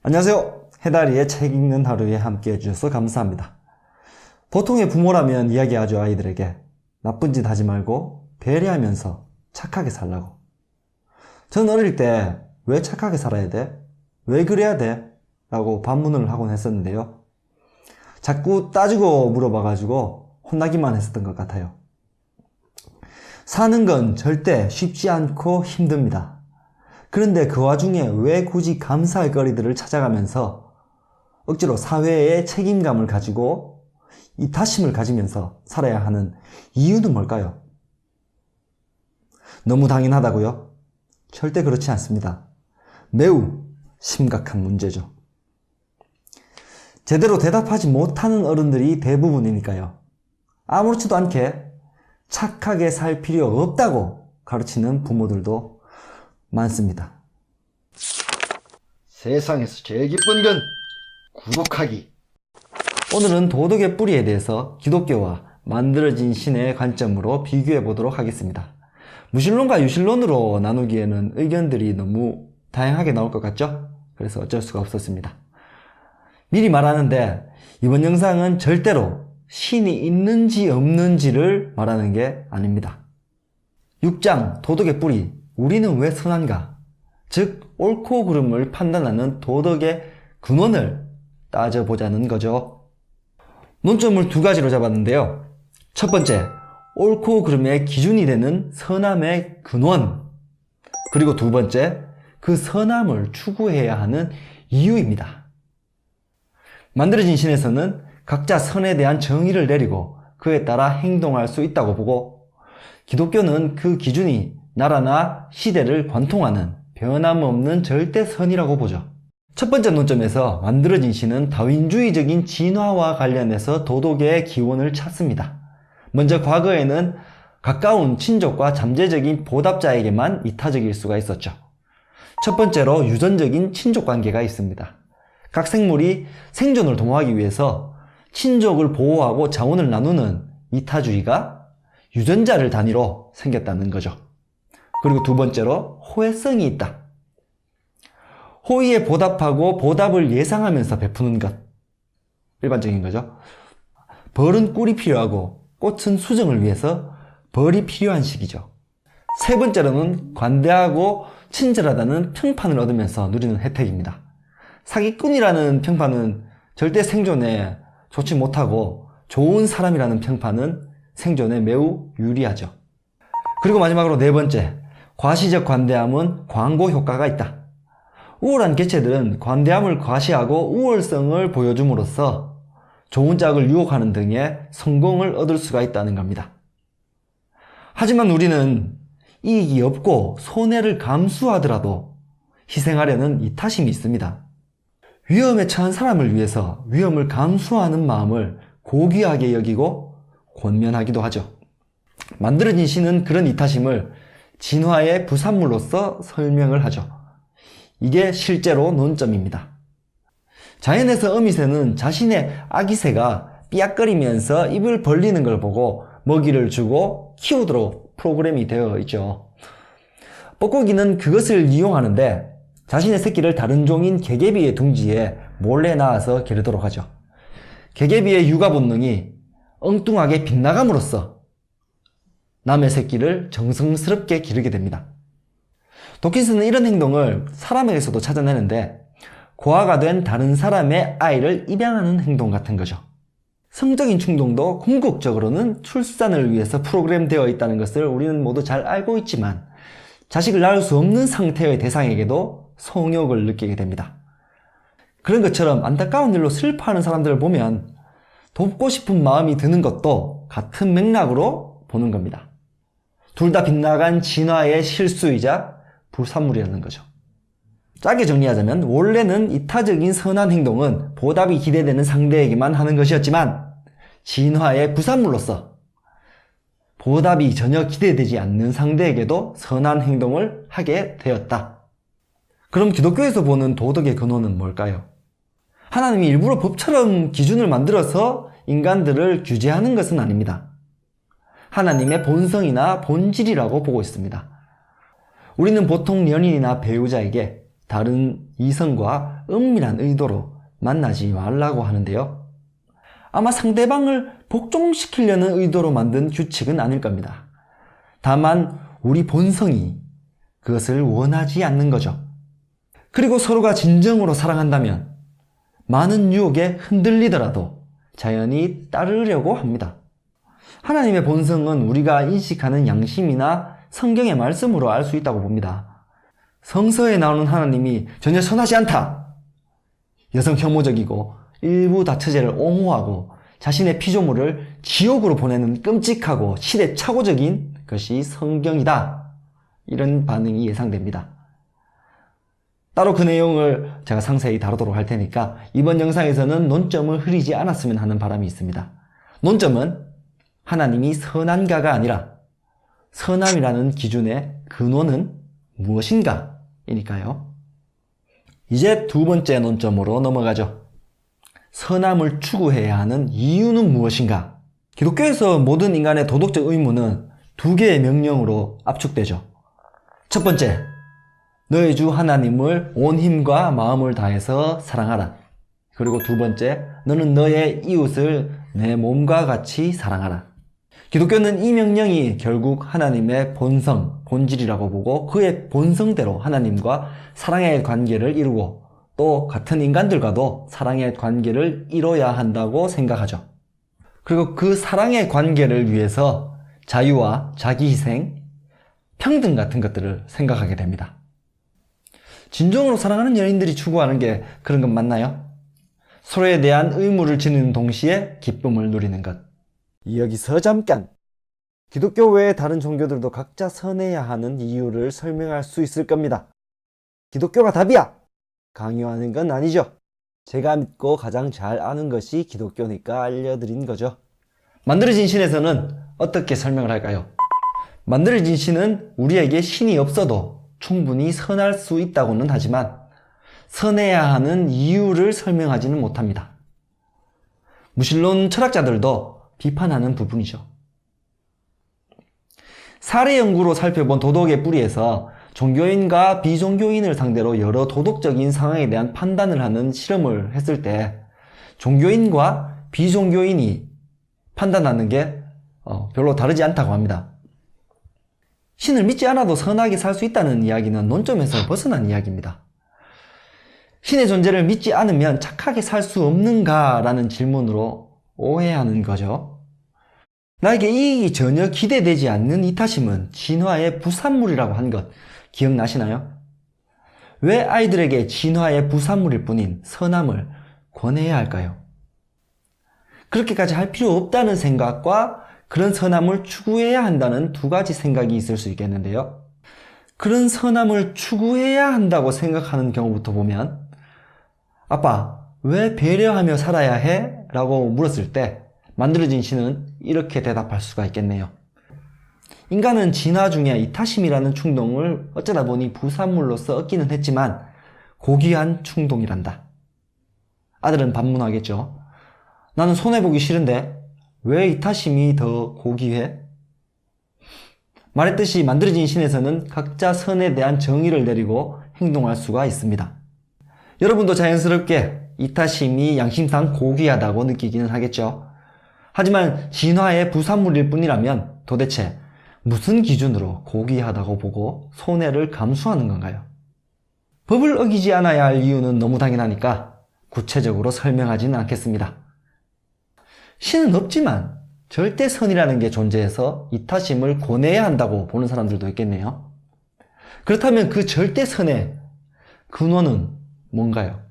안녕하세요. 해다리의 책 읽는 하루에 함께 해주셔서 감사합니다. 보통의 부모라면 이야기하죠. 아이들에게 나쁜 짓 하지 말고 배려하면서 착하게 살라고. 저는 어릴 때 왜 착하게 살아야 돼? 왜 그래야 돼? 라고 반문을 하곤 했었는데요. 자꾸 따지고 물어봐가지고 혼나기만 했었던 것 같아요. 사는 건 절대 쉽지 않고 힘듭니다. 그런데 그 와중에 왜 굳이 감사할 거리들을 찾아가면서 억지로 사회의 책임감을 가지고 이타심을 가지면서 살아야 하는 이유는 뭘까요? 너무 당연하다고요? 절대 그렇지 않습니다. 매우 심각한 문제죠. 제대로 대답하지 못하는 어른들이 대부분이니까요. 아무렇지도 않게 착하게 살 필요 없다고 가르치는 부모들도 많습니다. 세상에서 제일 기쁜 건 구독하기. 오늘은 도덕의 뿌리에 대해서 기독교와 만들어진 신의 관점으로 비교해 보도록 하겠습니다. 무신론과 유신론으로 나누기에는 의견들이 너무 다양하게 나올 것 같죠? 그래서 어쩔 수가 없었습니다. 미리 말하는데 이번 영상은 절대로 신이 있는지 없는지를 말하는 게 아닙니다. 6장 도덕의 뿌리, 우리는 왜 선한가? 즉 옳고 그름을 판단하는 도덕의 근원을 따져보자는 거죠. 논점을 두 가지로 잡았는데요. 첫 번째, 옳고 그름의 기준이 되는 선함의 근원. 그리고 두 번째, 그 선함을 추구해야 하는 이유입니다. 만들어진 신에서는 각자 선에 대한 정의를 내리고 그에 따라 행동할 수 있다고 보고, 기독교는 그 기준이 나라나 시대를 관통하는 변함없는 절대선이라고 보죠. 첫 번째 논점에서 만들어진 신은 다윈주의적인 진화와 관련해서 도덕의 기원을 찾습니다. 먼저 과거에는 가까운 친족과 잠재적인 보답자에게만 이타적일 수가 있었죠. 첫 번째로 유전적인 친족관계가 있습니다. 각 생물이 생존을 도모하기 위해서 친족을 보호하고 자원을 나누는 이타주의가 유전자를 단위로 생겼다는 거죠. 그리고 두 번째로 호혜성이 있다. 호의에 보답하고 보답을 예상하면서 베푸는 것. 일반적인 거죠. 벌은 꿀이 필요하고 꽃은 수정을 위해서 벌이 필요한 시기죠. 세 번째로는 관대하고 친절하다는 평판을 얻으면서 누리는 혜택입니다. 사기꾼이라는 평판은 절대 생존에 좋지 못하고 좋은 사람이라는 평판은 생존에 매우 유리하죠. 그리고 마지막으로 네 번째, 과시적 관대함은 광고 효과가 있다. 우월한 개체들은 관대함을 과시하고 우월성을 보여줌으로써 좋은 짝을 유혹하는 등의 성공을 얻을 수가 있다는 겁니다. 하지만 우리는 이익이 없고 손해를 감수하더라도 희생하려는 이타심이 있습니다. 위험에 처한 사람을 위해서 위험을 감수하는 마음을 고귀하게 여기고 권면하기도 하죠. 만들어진 신은 그런 이타심을 진화의 부산물로서 설명을 하죠. 이게 실제로 논점입니다. 자연에서 어미새는 자신의 아기새가 삐약거리면서 입을 벌리는 걸 보고 먹이를 주고 키우도록 프로그램이 되어 있죠. 뻐꾸기는 그것을 이용하는데 자신의 새끼를 다른 종인 개개비의 둥지에 몰래 낳아서 기르도록 하죠. 개개비의 육아 본능이 엉뚱하게 빗나감으로써 남의 새끼를 정성스럽게 기르게 됩니다. 도킨스는 이런 행동을 사람에게서도 찾아내는데 고아가 된 다른 사람의 아이를 입양하는 행동 같은 거죠. 성적인 충동도 궁극적으로는 출산을 위해서 프로그램되어 있다는 것을 우리는 모두 잘 알고 있지만 자식을 낳을 수 없는 상태의 대상에게도 성욕을 느끼게 됩니다. 그런 것처럼 안타까운 일로 슬퍼하는 사람들을 보면 돕고 싶은 마음이 드는 것도 같은 맥락으로 보는 겁니다. 둘 다 빗나간 진화의 실수이자 부산물이라는 거죠. 짧게 정리하자면 원래는 이타적인 선한 행동은 보답이 기대되는 상대에게만 하는 것이었지만 진화의 부산물로서 보답이 전혀 기대되지 않는 상대에게도 선한 행동을 하게 되었다. 그럼 기독교에서 보는 도덕의 근원은 뭘까요? 하나님이 일부러 법처럼 기준을 만들어서 인간들을 규제하는 것은 아닙니다. 하나님의 본성이나 본질이라고 보고 있습니다. 우리는 보통 연인이나 배우자에게 다른 이성과 은밀한 의도로 만나지 말라고 하는데요. 아마 상대방을 복종시키려는 의도로 만든 규칙은 아닐 겁니다. 다만 우리 본성이 그것을 원하지 않는 거죠. 그리고 서로가 진정으로 사랑한다면 많은 유혹에 흔들리더라도 자연히 따르려고 합니다. 하나님의 본성은 우리가 인식하는 양심이나 성경의 말씀으로 알 수 있다고 봅니다. 성서에 나오는 하나님이 전혀 선하지 않다. 여성 혐오적이고 일부 다처제를 옹호하고 자신의 피조물을 지옥으로 보내는 끔찍하고 시대착오적인 것이 성경이다. 이런 반응이 예상됩니다. 따로 그 내용을 제가 상세히 다루도록 할 테니까 이번 영상에서는 논점을 흐리지 않았으면 하는 바람이 있습니다. 논점은 하나님이 선한가가 아니라 선함이라는 기준의 근원은 무엇인가 이니까요. 이제 두 번째 논점으로 넘어가죠. 선함을 추구해야 하는 이유는 무엇인가? 기독교에서 모든 인간의 도덕적 의무는 두 개의 명령으로 압축되죠. 첫 번째, 너의 주 하나님을 온 힘과 마음을 다해서 사랑하라. 그리고 두 번째, 너는 너의 이웃을 내 몸과 같이 사랑하라. 기독교는 이 명령이 결국 하나님의 본성, 본질이라고 보고 그의 본성대로 하나님과 사랑의 관계를 이루고 또 같은 인간들과도 사랑의 관계를 이뤄야 한다고 생각하죠. 그리고 그 사랑의 관계를 위해서 자유와 자기희생, 평등 같은 것들을 생각하게 됩니다. 진정으로 사랑하는 연인들이 추구하는 게 그런 것 맞나요? 서로에 대한 의무를 지니는 동시에 기쁨을 누리는 것. 여기서 잠깐! 기독교 외의 다른 종교들도 각자 선해야 하는 이유를 설명할 수 있을 겁니다. 기독교가 답이야! 강요하는 건 아니죠. 제가 믿고 가장 잘 아는 것이 기독교니까 알려드린 거죠. 만들어진 신에서는 어떻게 설명을 할까요? 만들어진 신은 우리에게 신이 없어도 충분히 선할 수 있다고는 하지만 선해야 하는 이유를 설명하지는 못합니다. 무신론 철학자들도 비판하는 부분이죠. 사례 연구로 살펴본 도덕의 뿌리에서 종교인과 비종교인을 상대로 여러 도덕적인 상황에 대한 판단을 하는 실험을 했을 때 종교인과 비종교인이 판단하는 게 별로 다르지 않다고 합니다. 신을 믿지 않아도 선하게 살 수 있다는 이야기는 논점에서 벗어난 이야기입니다. 신의 존재를 믿지 않으면 착하게 살 수 없는가? 라는 질문으로 오해하는 거죠. 나에게 이익이 전혀 기대되지 않는 이타심은 진화의 부산물이라고 한 것 기억나시나요? 왜 아이들에게 진화의 부산물일 뿐인 선함을 권해야 할까요? 그렇게까지 할 필요 없다는 생각과 그런 선함을 추구해야 한다는 두 가지 생각이 있을 수 있겠는데요. 그런 선함을 추구해야 한다고 생각하는 경우부터 보면 아빠, 왜 배려하며 살아야 해? 라고 물었을 때 만들어진 신은 이렇게 대답할 수가 있겠네요. 인간은 진화 중에 이타심이라는 충동을 어쩌다 보니 부산물로서 얻기는 했지만 고귀한 충동이란다. 아들은 반문하겠죠. 나는 손해보기 싫은데 왜 이타심이 더 고귀해? 말했듯이 만들어진 신에서는 각자 선에 대한 정의를 내리고 행동할 수가 있습니다. 여러분도 자연스럽게 이타심이 양심상 고귀하다고 느끼기는 하겠죠. 하지만 진화의 부산물일 뿐이라면 도대체 무슨 기준으로 고귀하다고 보고 손해를 감수하는 건가요? 법을 어기지 않아야 할 이유는 너무 당연하니까 구체적으로 설명하지는 않겠습니다. 신은 없지만 절대 선이라는 게 존재해서 이타심을 권해야 한다고 보는 사람들도 있겠네요. 그렇다면 그 절대 선의 근원은 뭔가요?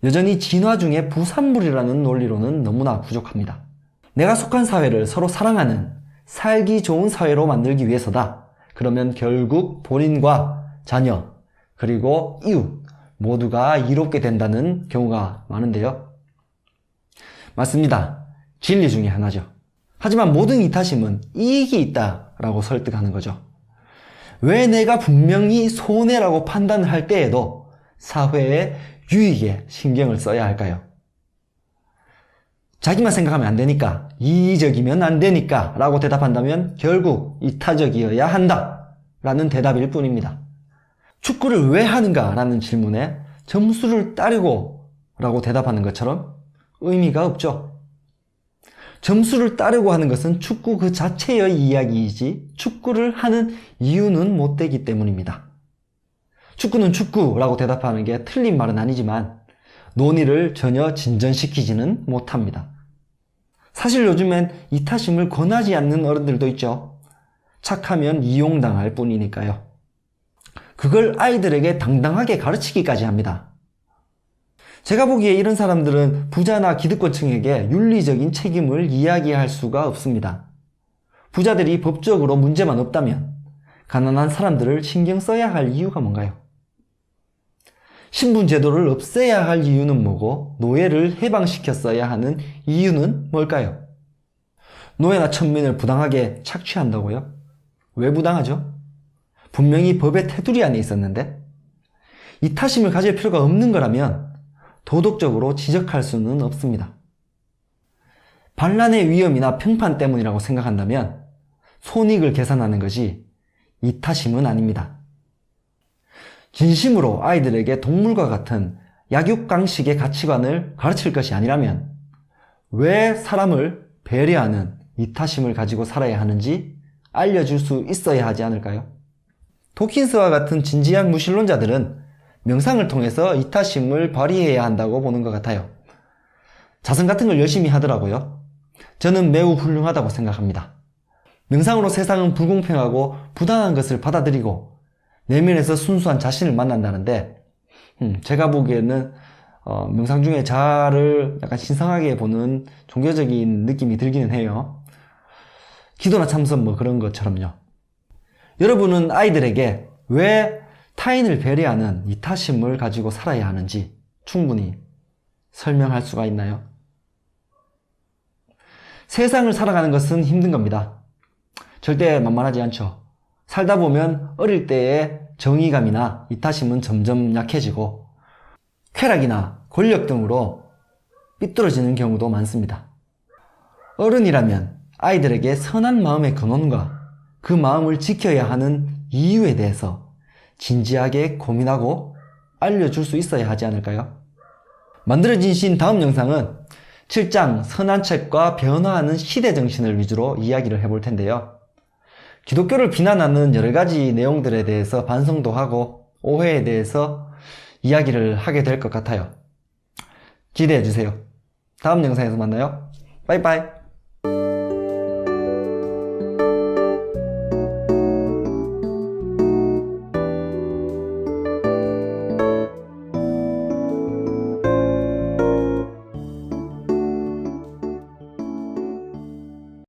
여전히 진화 중에 부산물이라는 논리로는 너무나 부족합니다. 내가 속한 사회를 서로 사랑하는 살기 좋은 사회로 만들기 위해서다. 그러면 결국 본인과 자녀 그리고 이웃 모두가 이롭게 된다는 경우가 많은데요. 맞습니다. 진리 중에 하나죠. 하지만 모든 이타심은 이익이 있다라고 설득하는 거죠. 왜 내가 분명히 손해라고 판단을 할 때에도 사회의 유익에 신경을 써야 할까요? 자기만 생각하면 안 되니까, 이의적이면 안 되니까 라고 대답한다면 결국 이타적이어야 한다 라는 대답일 뿐입니다. 축구를 왜 하는가 라는 질문에 점수를 따려고 라고 대답하는 것처럼 의미가 없죠. 점수를 따려고 하는 것은 축구 그 자체의 이야기이지 축구를 하는 이유는 못 되기 때문입니다. 축구는 축구라고 대답하는 게 틀린 말은 아니지만 논의를 전혀 진전시키지는 못합니다. 사실 요즘엔 이타심을 권하지 않는 어른들도 있죠. 착하면 이용당할 뿐이니까요. 그걸 아이들에게 당당하게 가르치기까지 합니다. 제가 보기에 이런 사람들은 부자나 기득권층에게 윤리적인 책임을 이야기할 수가 없습니다. 부자들이 법적으로 문제만 없다면 가난한 사람들을 신경 써야 할 이유가 뭔가요? 신분제도를 없애야 할 이유는 뭐고 노예를 해방시켰어야 하는 이유는 뭘까요? 노예나 천민을 부당하게 착취한다고요? 왜 부당하죠? 분명히 법의 테두리 안에 있었는데 이타심을 가질 필요가 없는 거라면 도덕적으로 지적할 수는 없습니다. 반란의 위험이나 평판 때문이라고 생각한다면 손익을 계산하는 것이 이타심은 아닙니다. 진심으로 아이들에게 동물과 같은 약육강식의 가치관을 가르칠 것이 아니라면 왜 사람을 배려하는 이타심을 가지고 살아야 하는지 알려줄 수 있어야 하지 않을까요? 도킨스와 같은 진지한 무신론자들은 명상을 통해서 이타심을 발휘해야 한다고 보는 것 같아요. 자선 같은 걸 열심히 하더라고요. 저는 매우 훌륭하다고 생각합니다. 명상으로 세상은 불공평하고 부당한 것을 받아들이고 내면에서 순수한 자신을 만난다는데 제가 보기에는 명상 중에 자아를 약간 신성하게 보는 종교적인 느낌이 들기는 해요. 기도나 참선 뭐 그런 것처럼요. 여러분은 아이들에게 왜 타인을 배려하는 이타심을 가지고 살아야 하는지 충분히 설명할 수가 있나요? 세상을 살아가는 것은 힘든 겁니다. 절대 만만하지 않죠. 살다 보면 어릴 때의 정의감이나 이타심은 점점 약해지고 쾌락이나 권력 등으로 삐뚤어지는 경우도 많습니다. 어른이라면 아이들에게 선한 마음의 근원과 그 마음을 지켜야 하는 이유에 대해서 진지하게 고민하고 알려줄 수 있어야 하지 않을까요? 만들어진 신 다음 영상은 7장 선한 책과 변화하는 시대 정신을 위주로 이야기를 해볼 텐데요. 기독교를 비난하는 여러 가지 내용들에 대해서 반성도 하고 오해에 대해서 이야기를 하게 될 것 같아요. 기대해 주세요. 다음 영상에서 만나요. 빠이빠이.